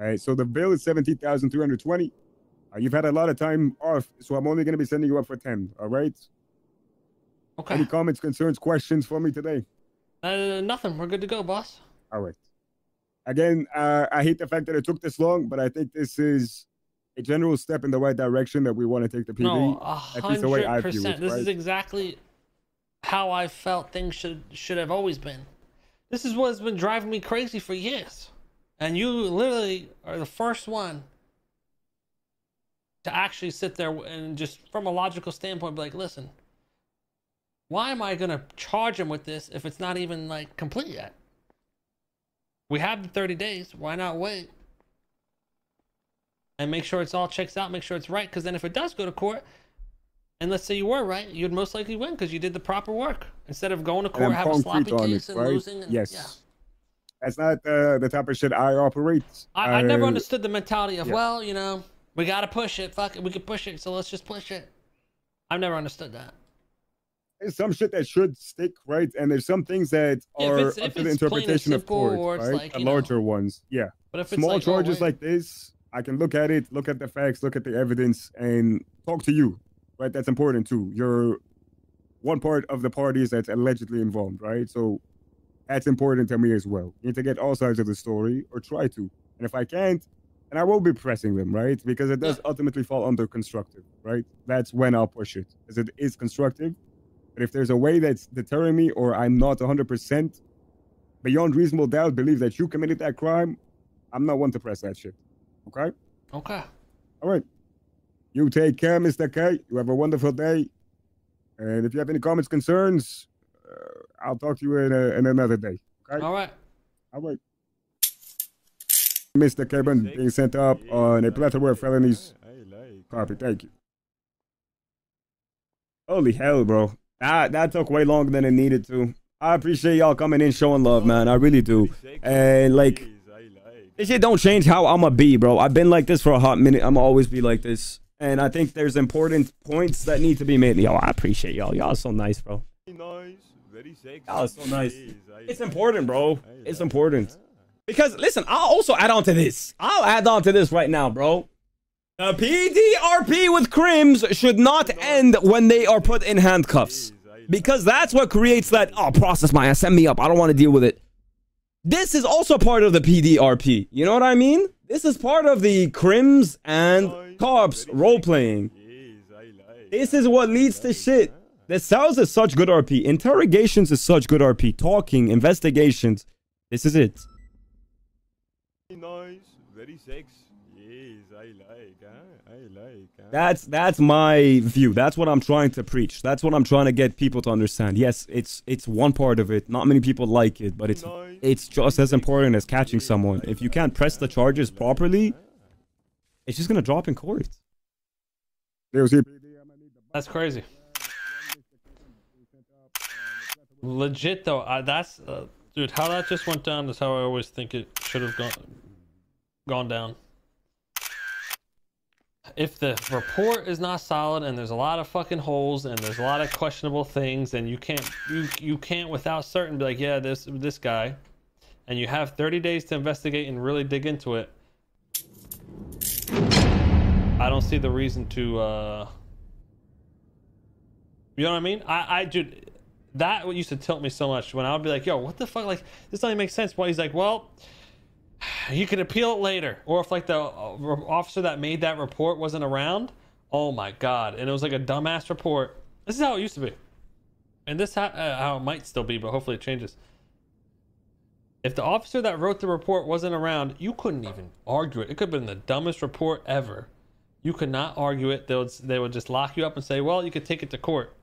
All right, so the bill is 17,320. You've had a lot of time off, so I'm only going to be sending you up for 10. All right. Okay. Any comments, concerns, questions for me today? Nothing. We're good to go, boss. All right. Again, I hate the fact that it took this long, but I think this is a general step in the right direction that we want to take the PD. No, 100%. This is exactly how I felt things should have always been. This is what's been driving me crazy for years. And you literally are the first one to actually sit there and just from a logical standpoint be like, listen, why am I going to charge him with this if it's not even like complete yet? We have the 30 days. Why not wait? And make sure it's all checks out. Make sure it's right. Because then if it does go to court, and let's say you were right, you'd most likely win because you did the proper work. Instead of going to court, have a sloppy case and losing. And, yes. Yeah. That's not the type of shit I operate. I never understood the mentality of, well, you know, we got to push it. Fuck it. We can push it. So let's just push it. I've never understood that. There's some shit that should stick, right? And there's some things that are up to the interpretation of court, right? Like, the larger ones, yeah. But if small it's like, charges like this, I can look at it, look at the facts, look at the evidence, and talk to you, right? That's important too. You're one part of the parties that's allegedly involved, right? So that's important to me as well. You need to get all sides of the story, or try to. And if I can't, and I will be pressing them, right? Because it does ultimately fall under constructive, right? That's when I'll push it, because it is constructive. But if there's a way that's deterring me, or I'm not 100% beyond reasonable doubt believe that you committed that crime, I'm not one to press that shit. Okay? Okay. All right. You take care, Mr. K. You have a wonderful day. And if you have any comments, concerns, I'll talk to you in another day. Okay? All right. All right. Mr. K being sent up on a plethora of felonies. Copy. Thank you. Holy hell, bro. That took way longer than it needed to. I appreciate y'all coming in showing love, man. I really do. And like, this shit don't change how I'ma be, bro. I've been like this for a hot minute. I'ma always be like this. And I think there's important points that need to be made. Yo, I appreciate y'all. Y'all are so nice, bro. Y'all are so nice. It's important, bro. It's important. Because, listen, I'll also add on to this. I'll add on to this right now, bro. The PDRP with crims should not end when they are put in handcuffs. Because that's what creates that, oh, process my ass, send me up, I don't want to deal with it. This is also part of the PDRP. You know what I mean? This is part of the crims and cops role-playing. This is what leads to shit. The cells is such good RP. Interrogations is such good RP. Talking, investigations. This is it. Nice, very sexy. Yes, I like, huh? I like, huh? That's my view. That's what I'm trying to preach. That's what I'm trying to get people to understand. Yes, it's one part of it. Not many people like it, but it's just as important as catching someone. If you can't press the charges properly, it's just gonna drop in court. That's crazy. Legit though, that's dude, how that just went down is how I always think it should have gone down. If the report is not solid and there's a lot of fucking holes and there's a lot of questionable things, and you can't without certain be like, yeah, this guy, and you have 30 days to investigate and really dig into it, I don't see the reason to you know what I mean? Dude, that used to tilt me so much when I would be like, yo, what the fuck, like this doesn't make sense. Why? He's like, well, you can appeal it later. Or if like the officer that made that report wasn't around, oh my god, and it was like a dumbass report. This is how it used to be, and this how it might still be, but hopefully it changes. If the officer that wrote the report wasn't around, you couldn't even argue it. It could have been the dumbest report ever. You could not argue it. They would just lock you up and say, well, you could take it to court.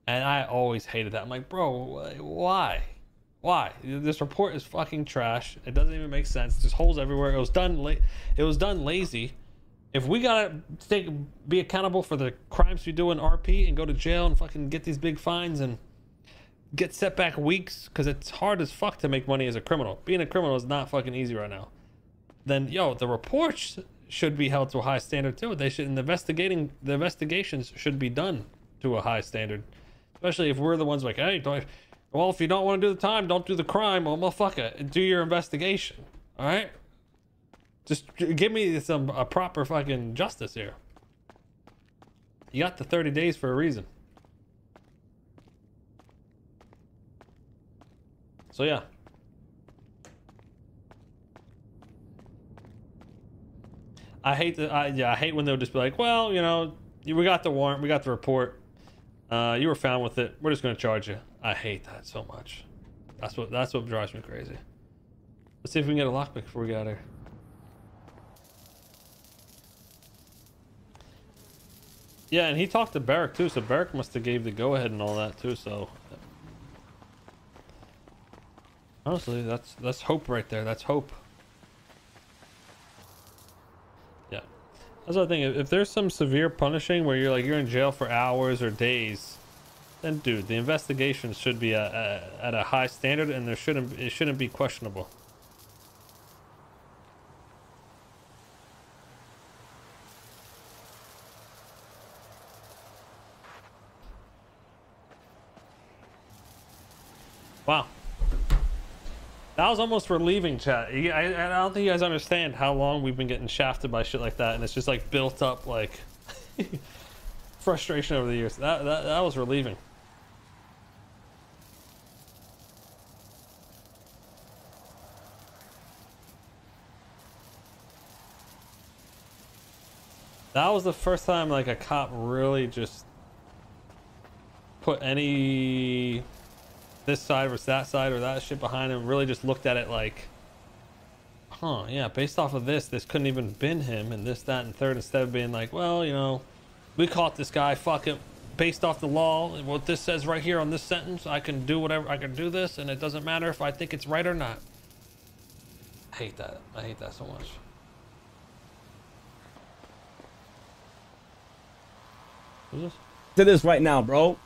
And I always hated that. I'm like, bro, why? Why? This report is fucking trash. It doesn't even make sense. There's holes everywhere. It was done lazy. If we gotta be accountable for the crimes we do in RP and go to jail and fucking get these big fines and get set back weeks, because it's hard as fuck to make money as a criminal. Being a criminal is not fucking easy right now. Then, yo, the reports should be held to a high standard too. They should, the investigations should be done to a high standard. Especially if we're the ones like, hey, well, if you don't want to do the time, don't do the crime. Well, motherfucker, do your investigation. All right? Just give me some a proper fucking justice here. You got the 30 days for a reason. So yeah. I hate I hate when they'll just be like, well, you know, we got the warrant, we got the report. You were found with it. We're just gonna charge you. I hate that so much. That's what drives me crazy. Let's see if we can get a lockpick before we get out of here. Yeah, and he talked to Barrick too, so Barrick must have gave the go-ahead and all that too, so... Honestly, that's hope right there. That's hope. Yeah. That's the thing. If there's some severe punishing where you're in jail for hours or days, then dude, the investigation should be at a high standard, and it shouldn't be questionable. Wow. That was almost relieving, chat. I don't think you guys understand how long we've been getting shafted by shit like that, and it's just like built up like frustration over the years. That was relieving. That was the first time like a cop really just put any this side versus that side or that shit behind him, really just looked at it like, huh, yeah, based off of this couldn't even been him, and this, that, and third, instead of being like, well, you know, we caught this guy, fuck it, based off the law, what this says right here on this sentence, I can do whatever, I can do this, and it doesn't matter if I think it's right or not. I hate that. I hate that so much. Who's this? To this right now, bro.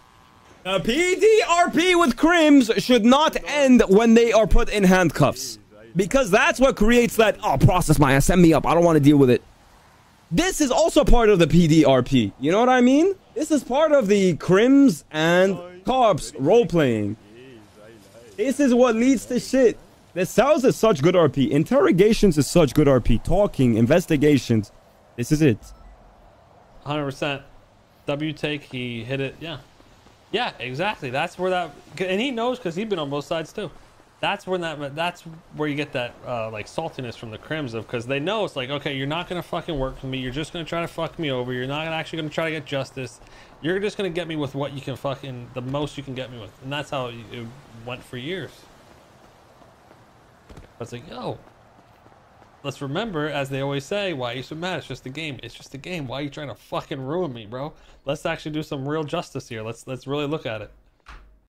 PDRP with crims should not end when they are put in handcuffs, because that's what creates that, oh, process my ass, send me up, I don't want to deal with it. This is also part of the PDRP, you know what I mean? This is part of the crims and cops role-playing. This is what leads to shit. The cells is such good RP, interrogations is such good RP, talking, investigations, this is it. 100%. W take, he hit it. Yeah, exactly. That's where that, and he knows because he's been on both sides too. That's where you get that like saltiness from the crims, of because they know it's like, okay, you're not gonna fucking work for me. You're just gonna try to fuck me over. You're not actually gonna try to get justice. You're just gonna get me with what you can fucking, the most you can get me with, and that's how it went for years. But it's like, yo, let's remember, as they always say, why are you so mad? It's just a game. It's just a game. Why are you trying to fucking ruin me, bro? Let's actually do some real justice here. Let's really look at it.